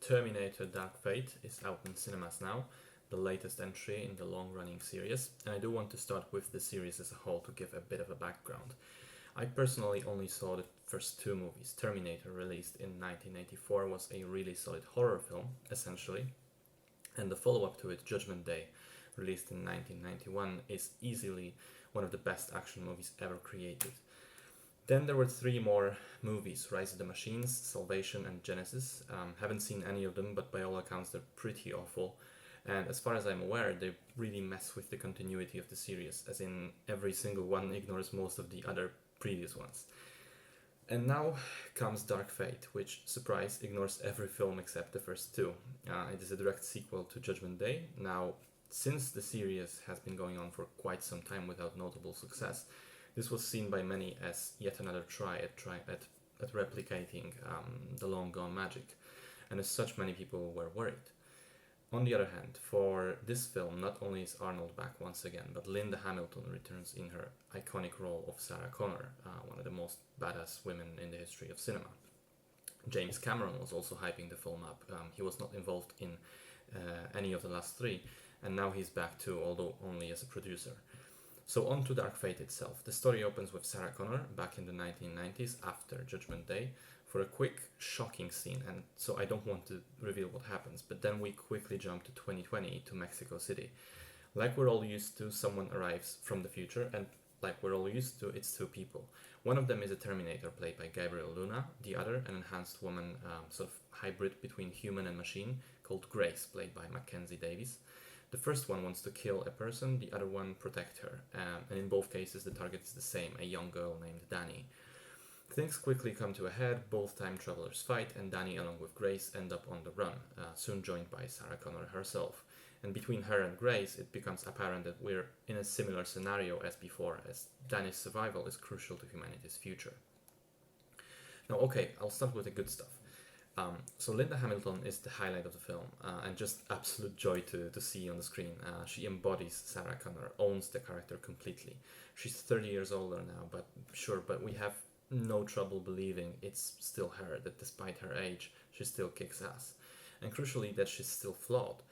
Terminator Dark Fate is out in cinemas now, the latest entry in the long-running series, and I do want to start with the series as a whole to give a bit of a background. I personally only saw the first two movies. Terminator, released in 1984, was a really solid horror film, essentially, and the follow-up to it, Judgment Day, released in 1991, is easily one of the best action movies ever created. Then there were three more movies: Rise of the Machines, Salvation, and Genesis. Haven't seen any of them, but by all accounts, they're pretty awful. And as far as I'm aware, they really mess with the continuity of the series, as in every single one ignores most of the other previous ones. And now comes Dark Fate, which, surprise, ignores every film except the first two. It is a direct sequel to Judgment Day. Now, since the series has been going on for quite some time without notable success, this was seen by many as yet another try at replicating the long gone magic, and as such, many people were worried. On the other hand, for this film, not only is Arnold back once again, but Linda Hamilton returns in her iconic role of Sarah Connor, one of the most badass women in the history of cinema. James Cameron was also hyping the film up. He was not involved in any of the last three, and now he's back too, although only as a producer. So on to Dark Fate itself. The story opens with Sarah Connor back in the 1990s after Judgment Day for a quick, shocking scene, and so I don't want to reveal what happens, but then we quickly jump to 2020 to Mexico City. Like we're all used to, someone arrives from the future, and like we're all used to, it's two people. One of them is a Terminator played by Gabriel Luna, the other an enhanced woman, sort of hybrid between human and machine, called Grace, played by Mackenzie Davis. The first one wants to kill a person, the other one protect her, and in both cases the target is the same, a young girl named Dani. Things quickly come to a head, both time travelers fight, and Dani along with Grace end up on the run, soon joined by Sarah Connor herself. And between her and Grace, it becomes apparent that we're in a similar scenario as before, as Dani's survival is crucial to humanity's future. Now, okay, I'll start with the good stuff. So Linda Hamilton is the highlight of the film, and just absolute joy to see on the screen. She embodies Sarah Connor, owns the character completely. She's 30 years older now, but we have no trouble believing it's still her, that despite her age, she still kicks ass. And crucially, that she's still flawed,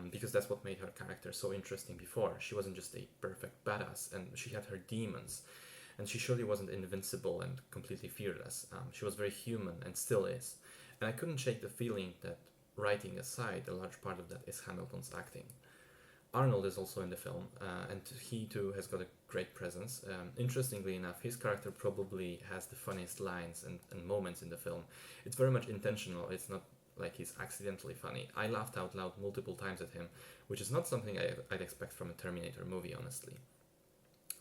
because that's what made her character so interesting before. She wasn't just a perfect badass, and she had her demons. And she surely wasn't invincible and completely fearless. She was very human, and still is. And I couldn't shake the feeling that, writing aside, a large part of that is Hamilton's acting. Arnold is also in the film, and he too has got a great presence. Interestingly enough, his character probably has the funniest lines and moments in the film. It's very much intentional, it's not like he's accidentally funny. I laughed out loud multiple times at him, which is not something I'd expect from a Terminator movie, honestly.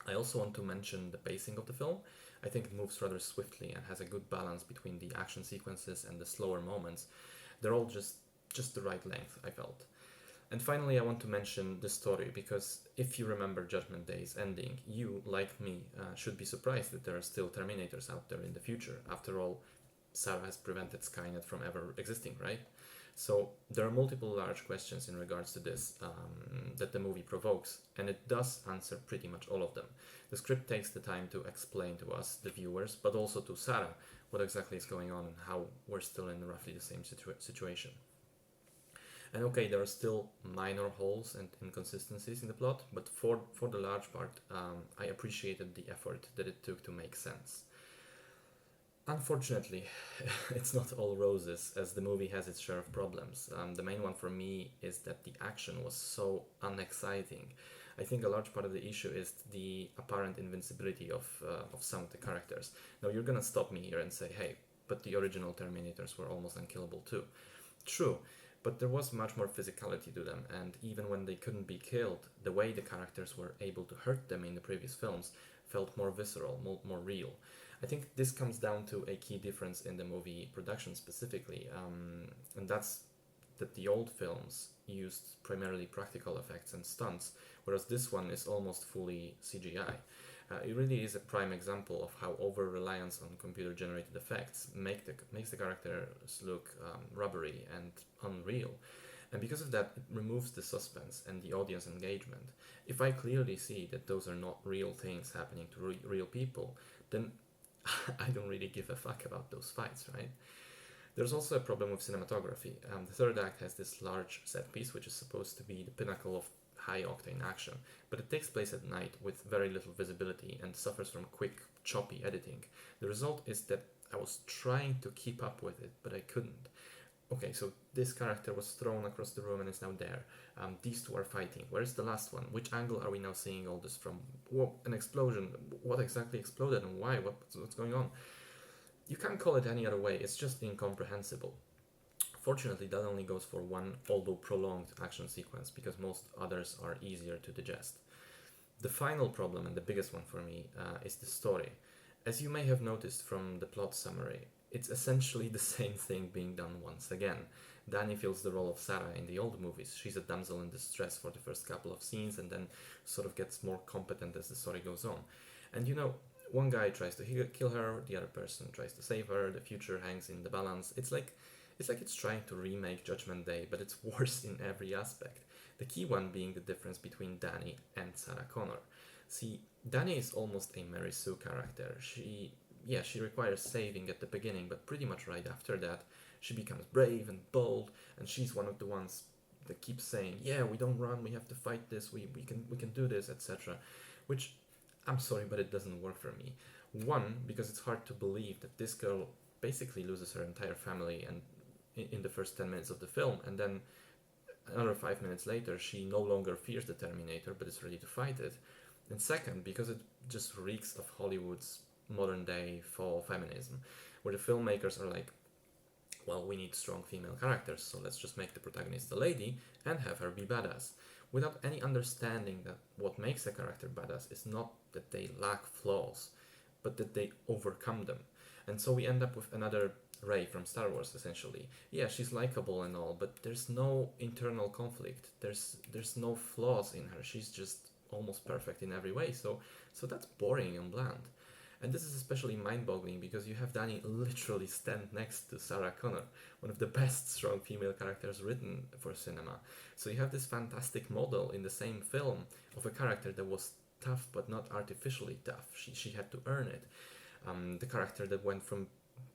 I also want to mention the pacing of the film. I think it moves rather swiftly and has a good balance between the action sequences and the slower moments. They're all just the right length, I felt. And finally, I want to mention the story, because if you remember Judgment Day's ending, you, like me, should be surprised that there are still Terminators out there in the future. After all, Sarah has prevented Skynet from ever existing, right? So there are multiple large questions in regards to this that the movie provokes, and it does answer pretty much all of them. The script takes the time to explain to us, the viewers, but also to Sarah, what exactly is going on and how we're still in roughly the same situation. And okay, there are still minor holes and inconsistencies in the plot, but for the large part, I appreciated the effort that it took to make sense. Unfortunately, it's not all roses, as the movie has its share of problems. The main one for me is that the action was so unexciting. I think a large part of the issue is the apparent invincibility of some of the characters. Now, you're gonna stop me here and say, hey, but the original Terminators were almost unkillable too. True, but there was much more physicality to them, and even when they couldn't be killed, the way the characters were able to hurt them in the previous films felt more visceral, more real. I think this comes down to a key difference in the movie production specifically, and that's that the old films used primarily practical effects and stunts, whereas this one is almost fully CGI. It really is a prime example of how over-reliance on computer-generated effects makes the characters look rubbery and unreal. And because of that, it removes the suspense and the audience engagement. If I clearly see that those are not real things happening to real people, then I don't really give a fuck about those fights, right? There's also a problem with cinematography. The third act has this large set piece, which is supposed to be the pinnacle of high octane action, but it takes place at night with very little visibility and suffers from quick, choppy editing. The result is that I was trying to keep up with it, but I couldn't. Okay, so this character was thrown across the room and is now there. These two are fighting. Where's the last one? Which angle are we now seeing all this from? Whoa, an explosion. What exactly exploded and why? What's going on? You can't call it any other way. It's just incomprehensible. Fortunately, that only goes for one, although prolonged, action sequence, because most others are easier to digest. The final problem, and the biggest one for me, is the story. As you may have noticed from the plot summary, it's essentially the same thing being done once again. Dani fills the role of Sarah in the old movies. She's a damsel in distress for the first couple of scenes and then sort of gets more competent as the story goes on. And one guy tries to kill her, the other person tries to save her, the future hangs in the balance. It's trying to remake Judgment Day, but it's worse in every aspect. The key one being the difference between Dani and Sarah Connor. See, Dani is almost a Mary Sue character. She requires saving at the beginning, but pretty much right after that, she becomes brave and bold, and she's one of the ones that keeps saying, "Yeah, we don't run, we have to fight this, we can do this," etc. Which, I'm sorry, but it doesn't work for me. One, because it's hard to believe that this girl basically loses her entire family and in the first 10 minutes of the film, and then another 5 minutes later, she no longer fears the Terminator, but is ready to fight it. And second, because it just reeks of Hollywood's modern day fall feminism, where the filmmakers are like, well, we need strong female characters, so let's just make the protagonist a lady and have her be badass, without any understanding that what makes a character badass is not that they lack flaws, but that they overcome them. And so we end up with another Rey from Star Wars, essentially. Yeah, she's likable and all, but there's no internal conflict. There's no flaws in her. She's just almost perfect in every way. So that's boring and bland. And this is especially mind-boggling because you have Dani literally stand next to Sarah Connor, one of the best strong female characters written for cinema. So you have this fantastic model in the same film of a character that was tough but not artificially tough. She had to earn it. The character that went from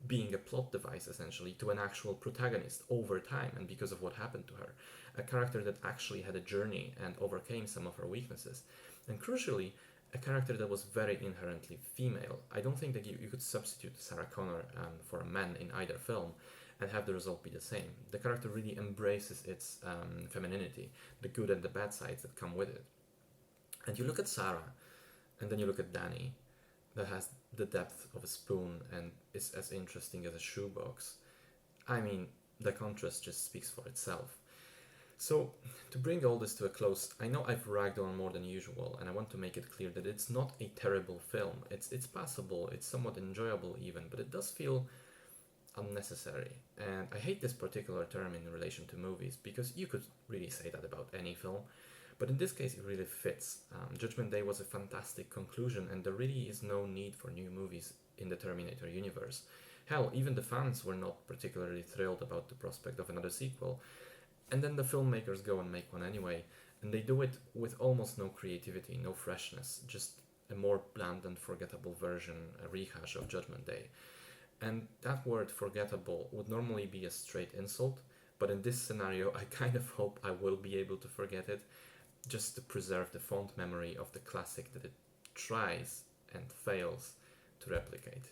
being a plot device essentially to an actual protagonist over time and because of what happened to her. A character that actually had a journey and overcame some of her weaknesses. And crucially, a character that was very inherently female. I don't think that you could substitute Sarah Connor for a man in either film and have the result be the same. The character really embraces its femininity, the good and the bad sides that come with it. And you look at Sarah, and then you look at Dani, that has the depth of a spoon and is as interesting as a shoebox. I mean, the contrast just speaks for itself. So, to bring all this to a close, I know I've ragged on more than usual, and I want to make it clear that it's not a terrible film. It's passable, it's somewhat enjoyable even, but it does feel unnecessary. And I hate this particular term in relation to movies, because you could really say that about any film, but in this case it really fits. Judgment Day was a fantastic conclusion, and there really is no need for new movies in the Terminator universe. Hell, even the fans were not particularly thrilled about the prospect of another sequel. And then the filmmakers go and make one anyway, and they do it with almost no creativity, no freshness, just a more bland and forgettable version, a rehash of Judgment Day. And that word forgettable would normally be a straight insult, but in this scenario I kind of hope I will be able to forget it, just to preserve the fond memory of the classic that it tries and fails to replicate.